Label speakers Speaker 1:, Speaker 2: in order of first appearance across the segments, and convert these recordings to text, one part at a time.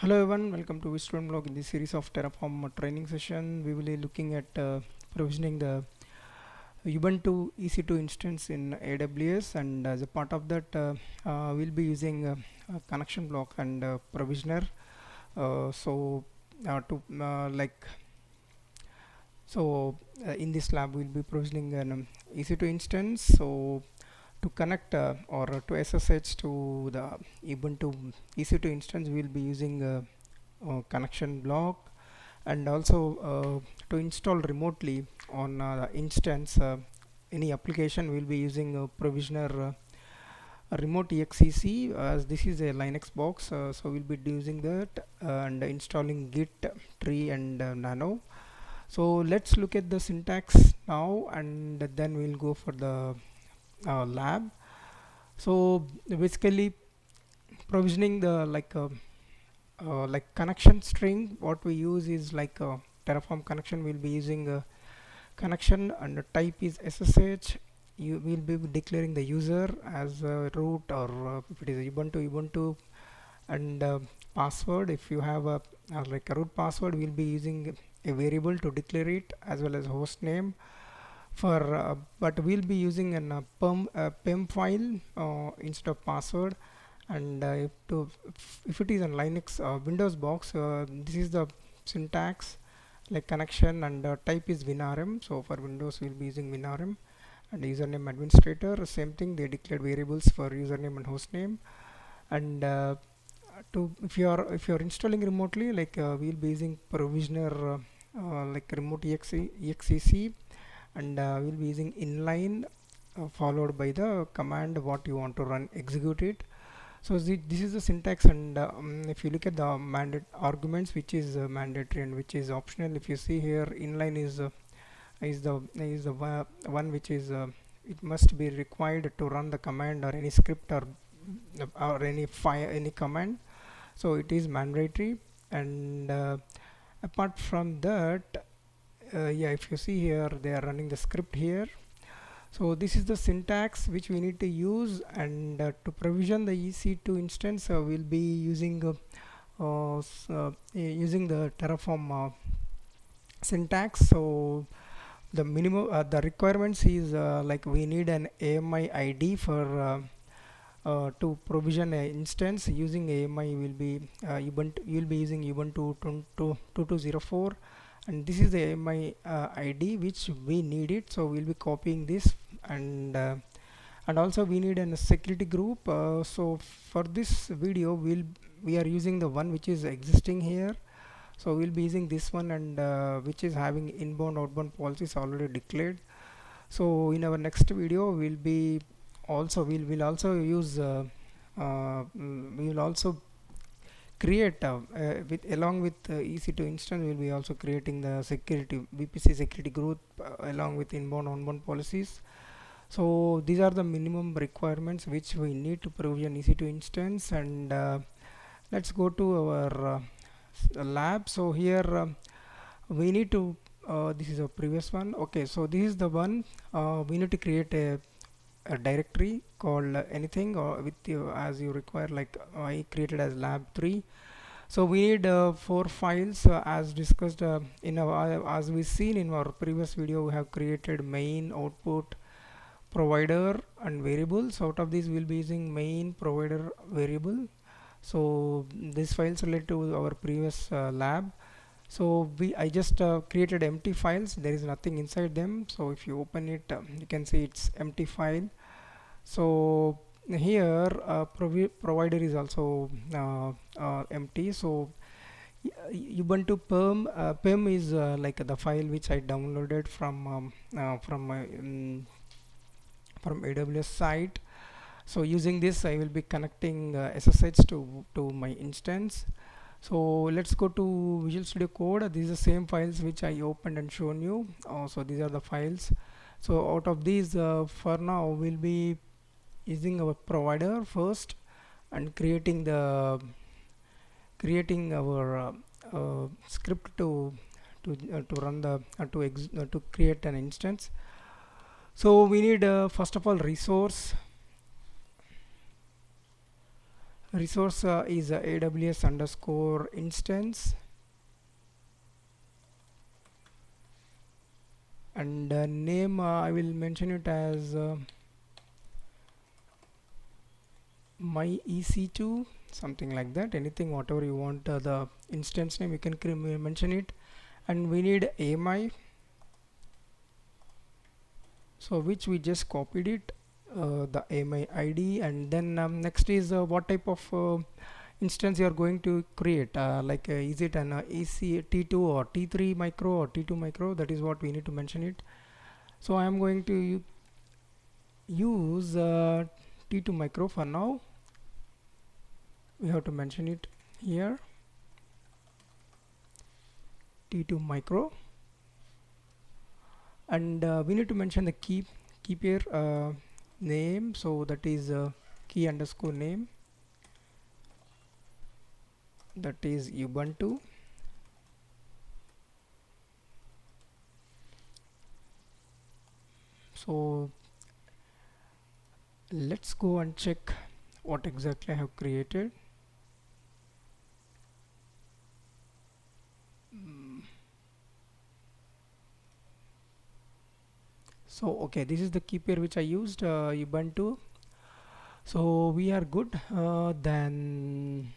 Speaker 1: Hello everyone, welcome to Student Blog. In this series of Terraform training session, we will be looking at provisioning the Ubuntu EC2 instance in AWS, and as a part of that, we'll be using a connection block and provisioner. So, to like so in this lab, we'll be provisioning an EC2 instance. So to connect or to SSH to the Ubuntu EC2 instance, we'll be using connection block, and also to install remotely on the instance any application, we'll be using provisioner remote exec, as this is a Linux box, so we'll be using that and installing git tree and nano. So let's look at the syntax now, and then we'll go for the lab. So basically provisioning the like connection string, what we use is like a Terraform connection. We'll be using a connection and the type is SSH. You will be declaring the user as root, or if it is Ubuntu, and password. If you have a like a root password, we'll be using a variable to declare it, as well as host name for but we'll be using an PEM file instead of password. And if it is a Linux Windows box, this is the syntax, like connection, and type is WinRM. So for Windows, we'll be using WinRM, and username administrator, same thing, they declared variables for username and hostname. And to if you're installing remotely, like we'll be using provisioner like remote exec, and we'll be using inline followed by the command what you want to run, execute it. So this is the syntax, and if you look at the mandate arguments, which is mandatory and which is optional. If you see here, inline is the one which is it must be required to run the command or any script, or any file, any command. So it is mandatory. And apart from that, yeah, if you see here, they are running the script here. So this is the syntax which we need to use, and to provision the EC2 instance, we'll be using using the Terraform syntax. So the minimum the requirements is like we need an AMI ID for to provision an instance. Using AMI will be Ubuntu, you will be using Ubuntu 2204, and this is the AMI ID which we need it. So we'll be copying this, and also we need a security group. So for this video, we are using the one which is existing here. So we'll be using this one, and which is having inbound outbound policies already declared. So in our next video, we'll also use we will also create with along with EC2 instance, we'll be also creating the security VPC security group along with inbound outbound policies. So these are the minimum requirements which we need to provision EC2 instance. And let's go to our lab. So here we need to this is a previous one. Okay, so this is the one. We need to create a directory called anything, or with you as you require, like I created as lab3. So we need 4 files, as discussed in our as we seen in our previous video. We have created main, output, provider, and variables. Out of these, we'll be using main, provider, variable. So these files relate to our previous lab. So I just created empty files, there is nothing inside them. So if you open it, you can see it's empty file. So here provider is also empty. So Ubuntu PEM is like the file which I downloaded from AWS site. So using this, I will be connecting SSH to my instance. So let's go to Visual Studio Code. These are the same files which I opened and shown you. So these are the files. So out of these, for now, we'll be using our provider first, and creating our script to run the to create an instance. So we need first of all resource. Resource is AWS underscore instance, and name I will mention it as my EC2, something like that. Anything, whatever you want, the instance name, you can mention it. And we need AMI, so which we just copied it, the AMI ID. And then next is what type of instance you are going to create, like is it an EC T2 or T3 micro or T2 micro. That is what we need to mention it. So I am going to use T2 micro for now. We have to mention it here, T2 micro. And we need to mention the key pair name, so that is key underscore name, that is Ubuntu. So let's go and check what exactly I have created. So okay, this is the key pair which I used, Ubuntu. So we are good. Then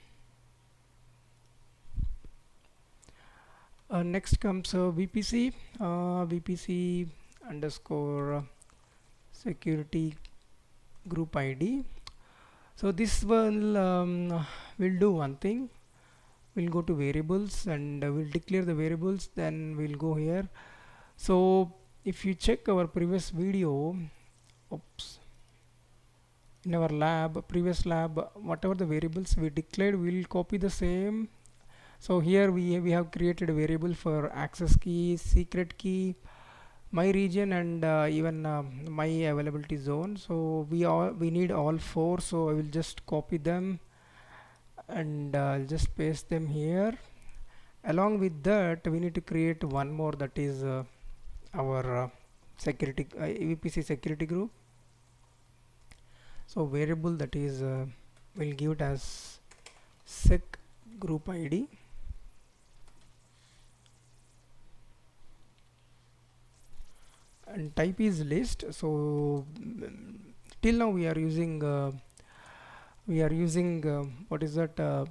Speaker 1: next comes VPC, VPC underscore security group ID. So this will do one thing. We'll go to variables and we'll declare the variables. Then we'll go here. So if you check our previous video, oops, in our previous lab, whatever the variables we declared, we'll copy the same. So here we have created a variable for access key, secret key, my region, and even my availability zone. So we need all four. So I will just copy them and I'll just paste them here. Along with that, we need to create one more, that is our security VPC security group. So variable, that is we'll give it as sec group ID. And type is list. So till now we are using what is that,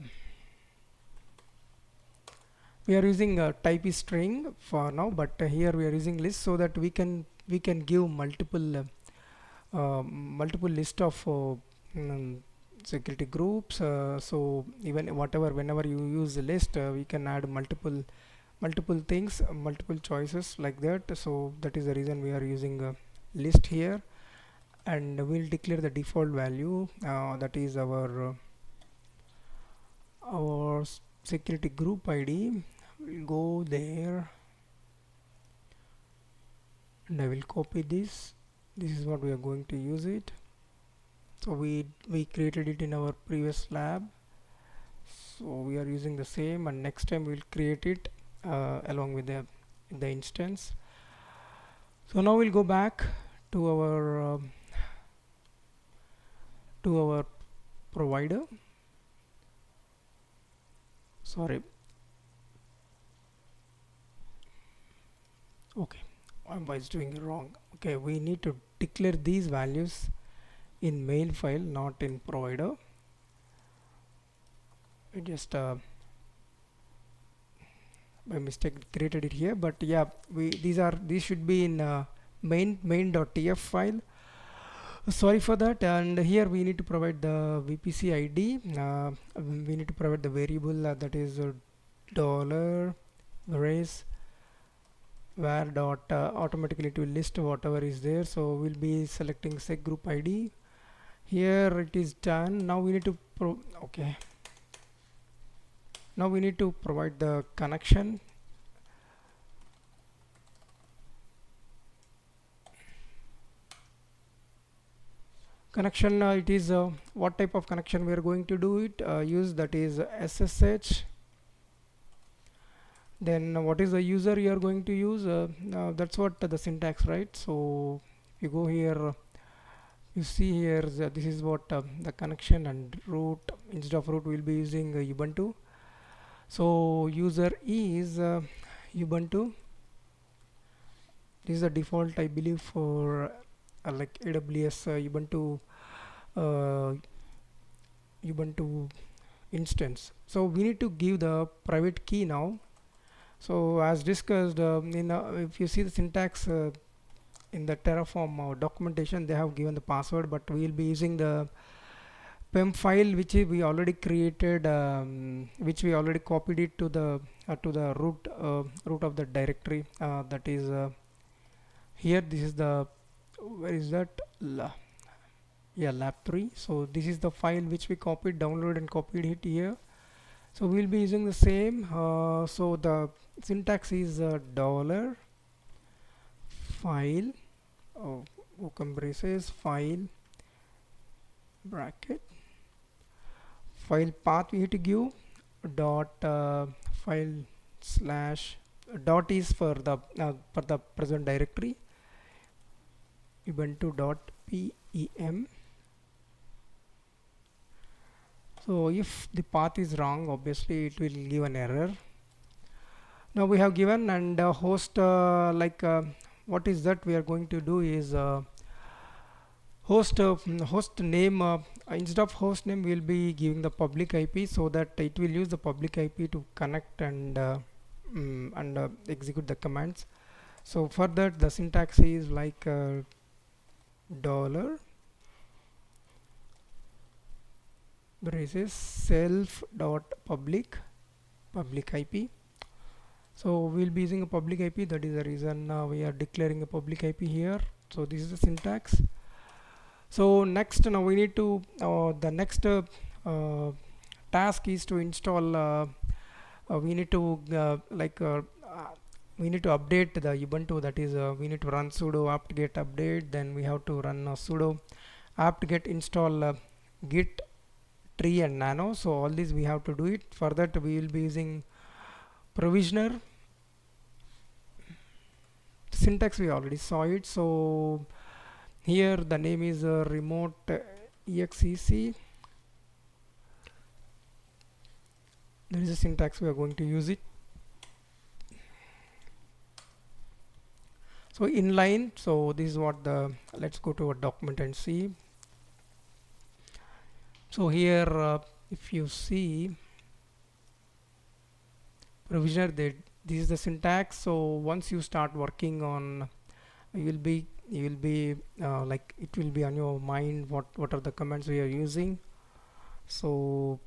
Speaker 1: we are using type is string for now, but here we are using list, so that we can give multiple list of security groups. So even whenever you use the list, we can add multiple things, multiple choices like that. So that is the reason we are using a list here. And we'll declare the default value, that is our security group ID. We'll go there and I will copy this. This is what we are going to use it. So we created it in our previous lab, so we are using the same, and next time we'll create it along with the instance. So now we'll go back to our provider. Sorry, okay, I was doing it wrong. Okay, we need to declare these values in main file, not in provider. I just by mistake created it here, but yeah, these should be in main.tf file. Sorry for that. And here we need to provide the VPC ID. We need to provide the variable, that is dollar raise where dot automatically it will list whatever is there. So we'll be selecting sec group ID. Here it is done. Now we need to now we need to provide the connection. It is what type of connection we are going to do it use, that is SSH. Then what is the user you are going to use, that's what the syntax, right? So you go here You see here this is what the connection and root. Instead of root we'll be using Ubuntu. So user is Ubuntu. This is the default I believe for like AWS uh, Ubuntu instance. So we need to give the private key now. So as discussed if you see the syntax in the Terraform documentation, they have given the password, but we will be using the PEM file which we already created, which we already copied it to the root of the directory, that is here. This is the, where is that, yeah, lab3. So this is the file which we copied, download and copied it here. So we'll be using the same. So the syntax is dollar file, open braces, file bracket, file path we have to give dot file slash dot is for the present directory, ubuntu dot pem. So if the path is wrong, obviously it will give an error. Now we have given, and host what is that we are going to do is host name, instead of host name we will be giving the public IP, so that it will use the public IP to connect and execute the commands. So for that the syntax is like dollar braces self dot public IP. So we'll be using a public IP. That is the reason we are declaring a public IP here. So this is the syntax. So next, now we need to the next task is to install we need to we need to update the Ubuntu. That is we need to run sudo apt-get update, then we have to run sudo apt-get install git tree and nano. So all these we have to do it. For that we will be using provisioner. Syntax we already saw it. So here the name is remote exec. There is a syntax we are going to use it. So inline, so this is what the, let's go to a document and see. So here if you see provisioner, that this is the syntax. So once you start working on, you will be like it will be on your mind what are the commands we are using. So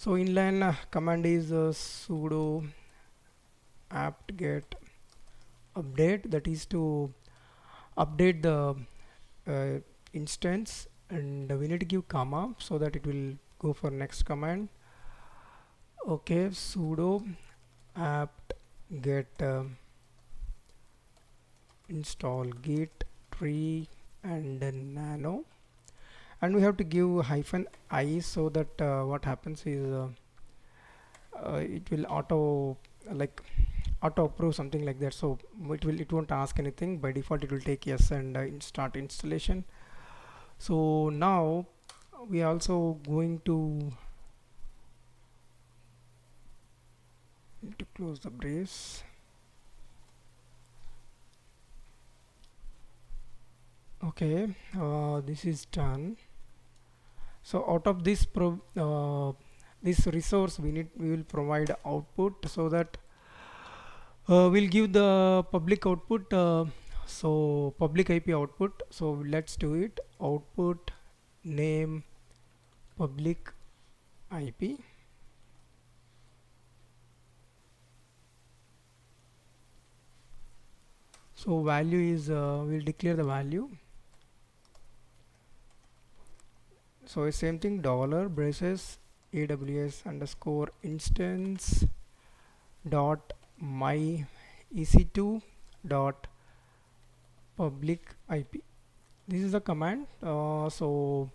Speaker 1: inline command is sudo apt-get update, that is to update the instance, and we need to give comma so that it will go for next command. Okay, sudo apt-get install git tree and nano, and we have to give -i, so that what happens is it will auto approve, something like that. So it won't ask anything. By default it will take yes and start installation. So now we are also going to close the brace. Okay, this is done. So out of this this resource we will provide output, so that we'll give the public output, so public IP output. So let's do it. Output name public IP. So value is we'll declare the value. So same thing, dollar braces AWS underscore instance dot my EC2 dot public IP. This is the command. So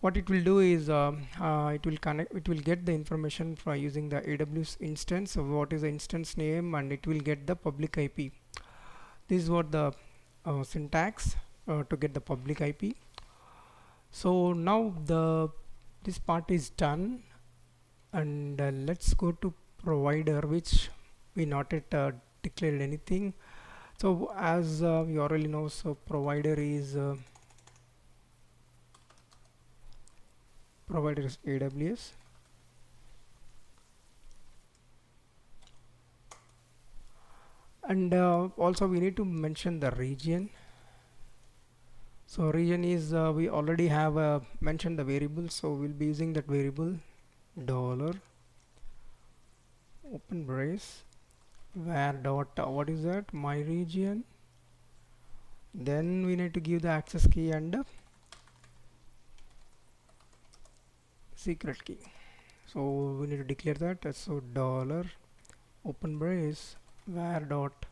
Speaker 1: what it will do is it will get the information from using the AWS instance of what is the instance name, and it will get the public IP. This is what the syntax to get the public IP. So now the this part is done, and let's go to provider, which we not yet declared anything. So as you already know, so provider is AWS, and also we need to mention the region. So region is we already have mentioned the variable, so we'll be using that variable dollar open brace where dot what is that, my region. Then we need to give the access key and secret key. So we need to declare that. So dollar open brace where dot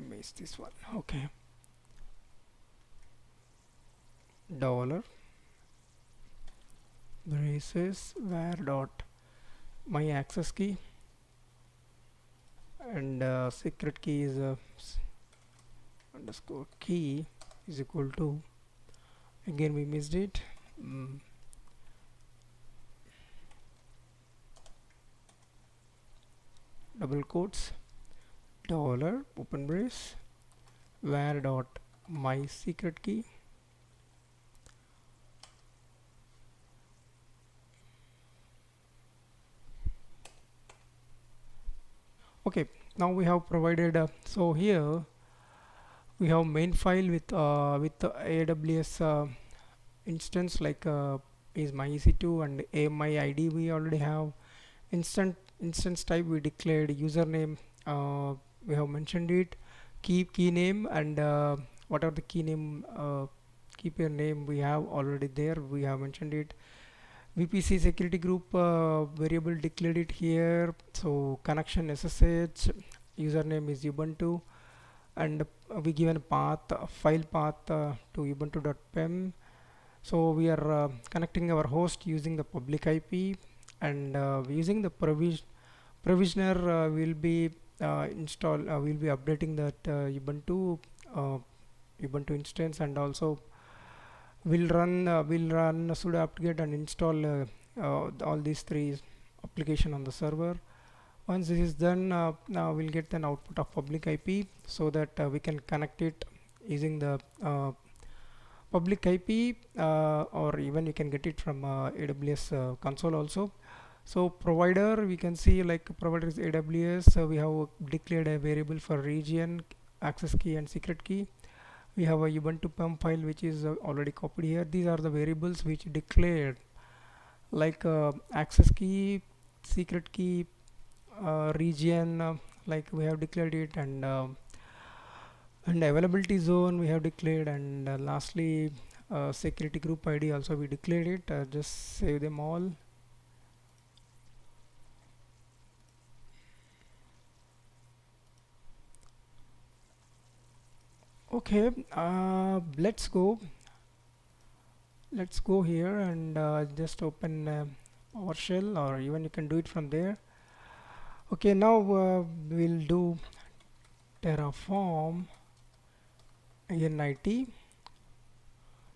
Speaker 1: miss this one. Okay, dollar braces where dot my access key, and secret key is underscore key is equal to, again we missed it, double quotes dollar open brace where dot my secret key. Okay, now we have provided so here we have main file with the AWS instance, like is my EC2 and AMI ID. We already have instance type, we declared username, we have mentioned it, key name, and whatever the key name key pair name we have already there, we have mentioned it. VPC security group variable declared it here. So connection SSH, username is Ubuntu, and we given a path, a file path to ubuntu.pem. So we are connecting our host using the public IP, and using the provisioner will be we'll be updating that uh, Ubuntu instance, and also we'll run sudo apt-get and install all these three application on the server. Once this is done, now we'll get an output of public IP, so that we can connect it using the public IP, or even you can get it from AWS console also. So provider, we can see like provider is AWS. So we have declared a variable for region, access key, and secret key. We have a Ubuntu pem file which is already copied here. These are the variables which declared, like access key, secret key, region, like we have declared it, and availability zone we have declared, and lastly security group ID also we declared it. Just save them all. Okay, let's go here and just open PowerShell, or even you can do it from there. Okay, now we'll do Terraform init.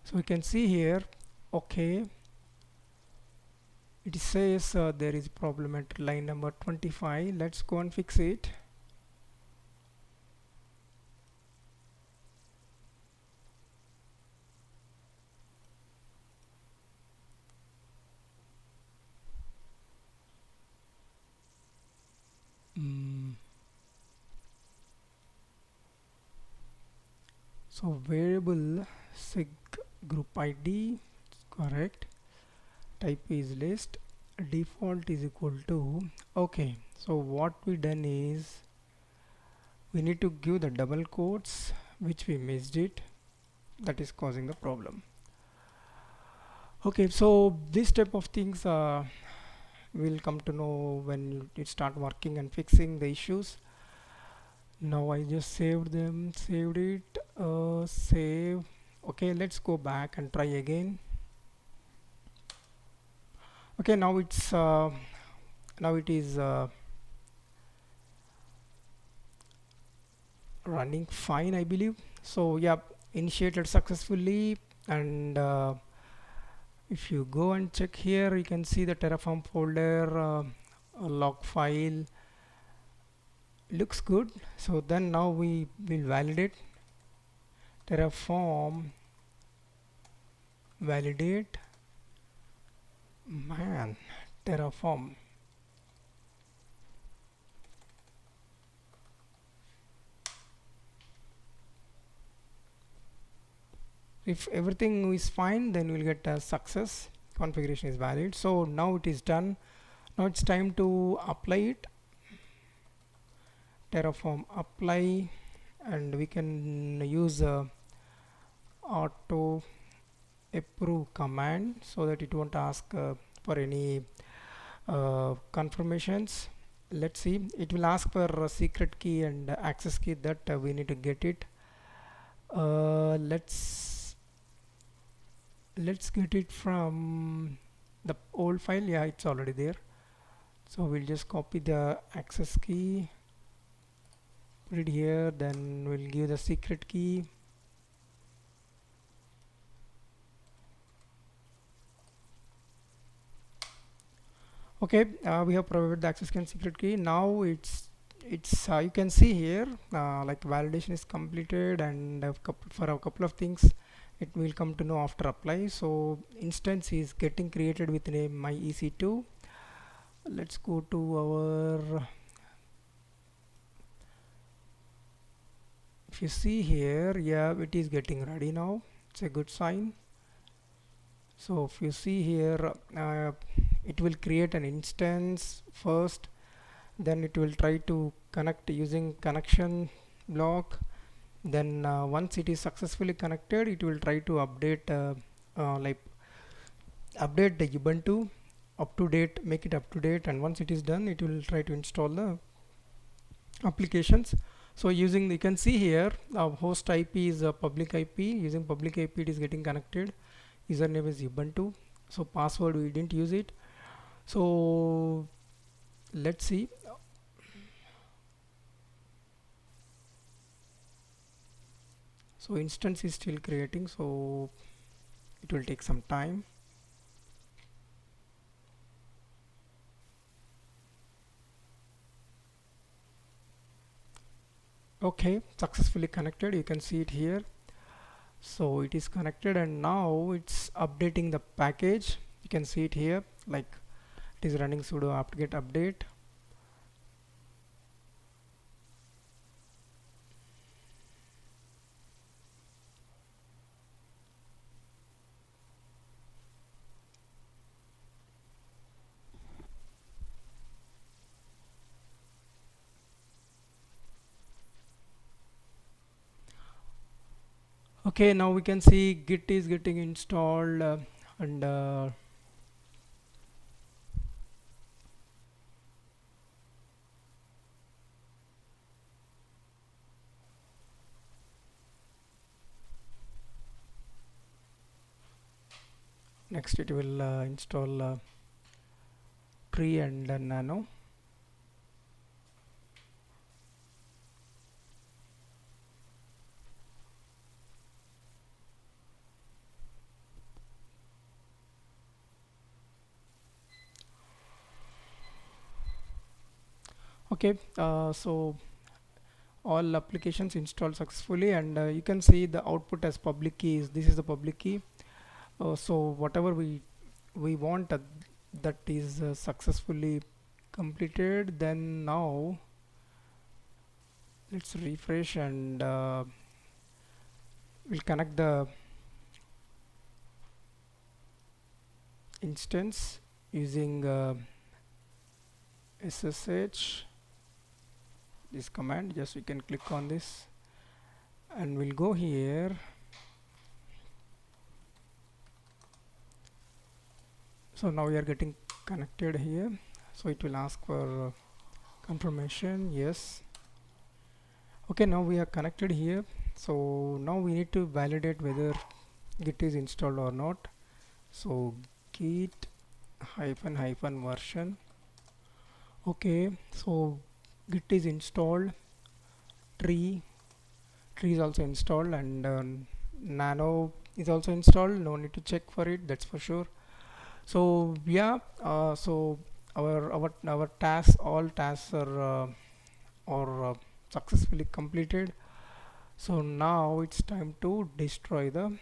Speaker 1: So we can see here, okay, it says there is problem at line number 25. Let's go and fix it. So variable sig group ID, correct, type is list, default is equal to, okay. So what we done is we need to give the double quotes, which we missed it. that is causing the problem. Okay, so this type of things we'll come to know when you start working and fixing the issues. Now I just saved them, saved it, save. Okay, let's go back and try again. Okay, now it is running fine, I believe. So yeah, initiated successfully. And if you go and check here, you can see the Terraform folder, log file looks good. So then now we will validate Terraform, validate, man, Terraform. If everything is fine, then we'll get a success, configuration is valid. So now it is done. Now it's time to apply it. Terraform apply, and we can use auto approve command so that it won't ask for any confirmations. Let's see, it will ask for a secret key and access key, that we need to get it. Let's get it from the old file. Yeah, it's already there. So we'll just copy the access key, put it here, then we'll give the secret key. Okay, we have provided the access key and secret key. Now it's you can see here like validation is completed, and for a couple of things it will come to know after apply. So instance is getting created with name my EC2. Let's go to our, if you see here, yeah, it is getting ready now. It's a good sign. So if you see here, it will create an instance first, then it will try to connect using connection block. Then once it is successfully connected, it will try to update like update the Ubuntu up to date, make it up to date, and once it is done, it will try to install the applications. So using, you can see here host IP is a public IP. Using public IP it is getting connected. Username is Ubuntu. So password we didn't use it. So let's see. So instance is still creating, so it will take some time. Okay, successfully connected, you can see it here. So it is connected, and now it's updating the package. You can see it here, like it is running sudo apt-get update. Okay, now we can see git is getting installed, and next it will install tree and nano. Okay, so all applications installed successfully, and you can see the output as public key is, this is the public key. So whatever we want, that is successfully completed. Then now let's refresh, and we'll connect the instance using SSH, this command. Just we can click on this, and we'll go here, So now we are getting connected here, so it will ask for confirmation. Yes. Okay, now we are connected here, so now we need to validate whether git is installed or not. So git hyphen hyphen version. Okay, so git is installed, tree is also installed, and nano is also installed. No need to check for it, that's for sure. So yeah, so our tasks, all tasks are successfully completed. So now it's time to destroy the,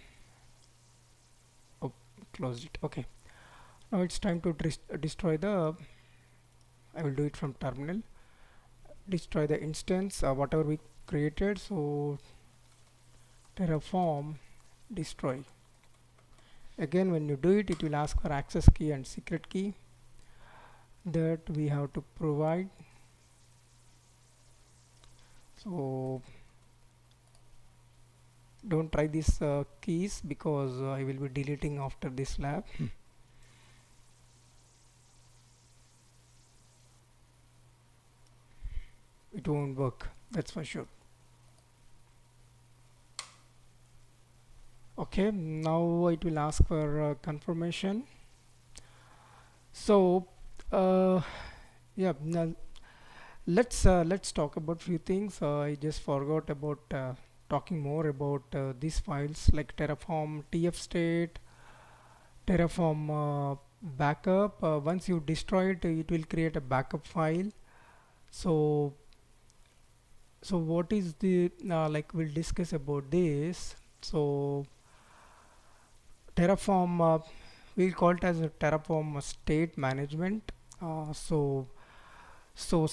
Speaker 1: oh, closed it. Okay, now it's time to destroy the, I will do it from terminal. Destroy the instance, whatever we created. So Terraform destroy. Again, when you do it, it will ask for access key and secret key that we have to provide. So don't try these keys, because I will be deleting after this lab. It won't work, that's for sure. Okay, now it will ask for confirmation. So yeah, now let's talk about few things. I just forgot about talking more about these files like Terraform TF state, Terraform backup. Once you destroy it, it will create a backup file. So what is the like, we'll discuss about this. So Terraform, we'll call it as a Terraform state management. So so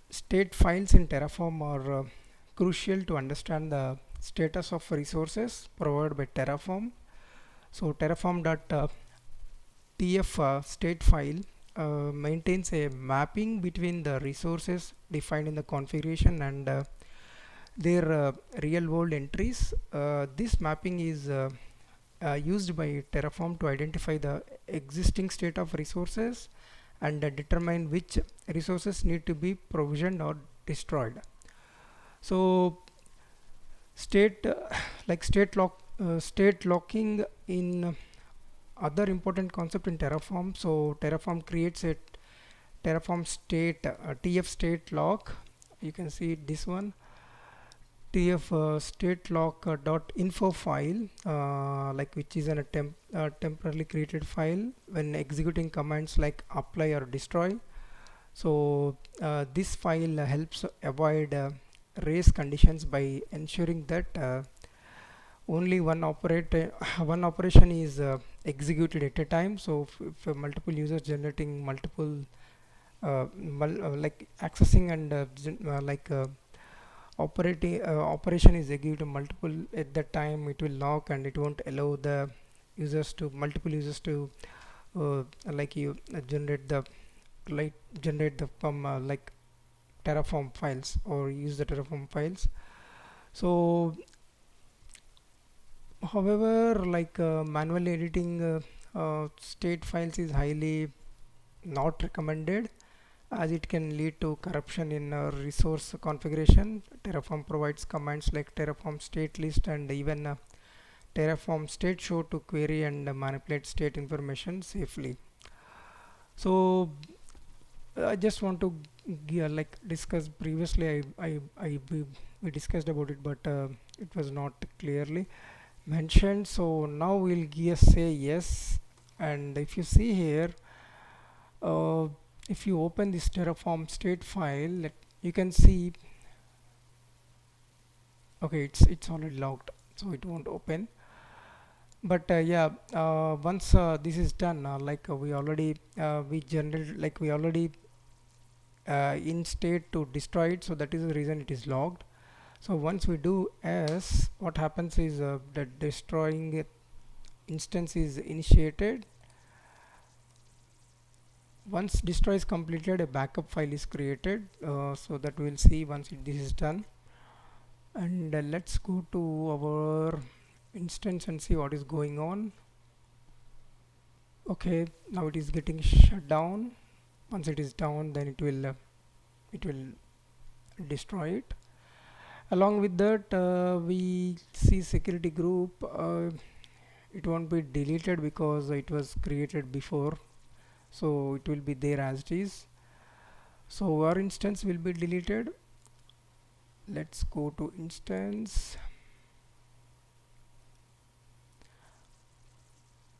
Speaker 1: state files in Terraform are crucial to understand the status of resources provided by Terraform. So Terraform.tf state file maintains a mapping between the resources defined in the configuration and their real world entries. This mapping is used by Terraform to identify the existing state of resources and determine which resources need to be provisioned or destroyed. So state like state locking in other important concept in Terraform. So Terraform creates a Terraform state TF state lock. You can see this one, TF state lock dot info file, like, which is a temporarily created file when executing commands like apply or destroy. So this file helps avoid race conditions by ensuring that only one operation is executed at a time. So if multiple users generating multiple like accessing and operation is executed multiple at that time, it will lock and it won't allow the multiple users to like you generate the from like Terraform files or use the Terraform files. So however, like manually editing state files is highly not recommended, as it can lead to corruption in resource configuration. Terraform provides commands like Terraform state list and even Terraform state show to query and manipulate state information safely. So I just want to like discuss previously. We discussed about it, but it was not clearly mentioned. So now we'll say yes, and if you see here, uh, if you open this Terraform state file, you can see, okay, it's already logged, so it won't open. But yeah, once this is done, we already we generated, like we already in state to destroy it, so that is the reason it is logged. So once we do s, what happens is that destroying instance is initiated. Once destroy is completed, a backup file is created, so that we'll see once this is done. And let's go to our instance and see what is going on. Okay, now it is getting shut down. Once it is down, then it will destroy it. Along with that, we see security group. It won't be deleted because it was created before, so it will be there as it is. So our instance will be deleted. Let's go to instance.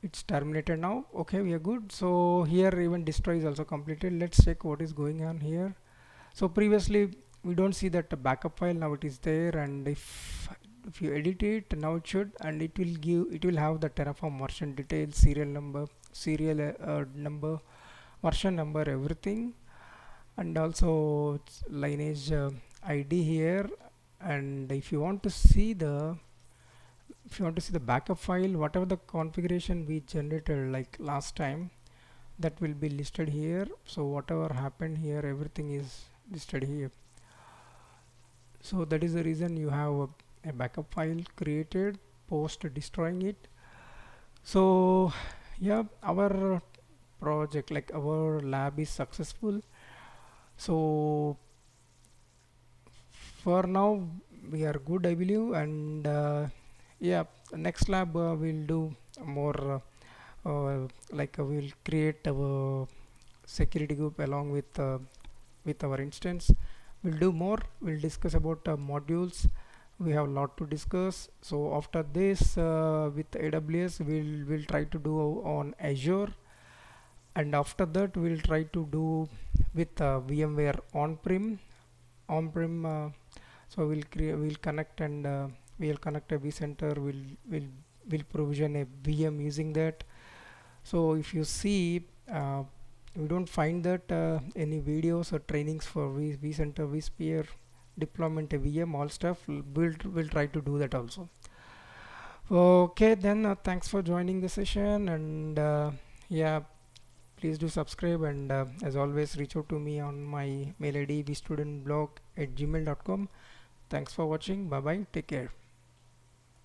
Speaker 1: It's terminated now. Okay, we are good. So here even destroy is also completed. Let's check what is going on here. So previously we don't see that backup file, now it is there, and if you edit it, now it should, and it will have the Terraform version details, serial number, version number, everything, and also lineage ID here. And if you want to see the backup file, whatever the configuration we generated like last time, that will be listed here. So whatever happened here, everything is listed here. So that is the reason you have a backup file created post destroying it. So yeah, our project, like our lab, is successful. So for now we are good, I believe. And yeah, next lab we'll do more we'll create our security group along with our instance. We'll do more, we'll discuss about modules. We have a lot to discuss. So after this, with AWS, we'll try to do on Azure, and after that we'll try to do with VMware on-prem. So we'll connect, and we'll connect a vCenter. We'll provision a VM using that. So if you see, we don't find that any videos or trainings for vCenter, vSphere, deployment, VM, all stuff. We'll try to do that also. Okay, then thanks for joining the session, and yeah, please do subscribe, and as always, reach out to me on my mail ID vstudentblog@gmail.com. Thanks for watching. Bye bye. Take care.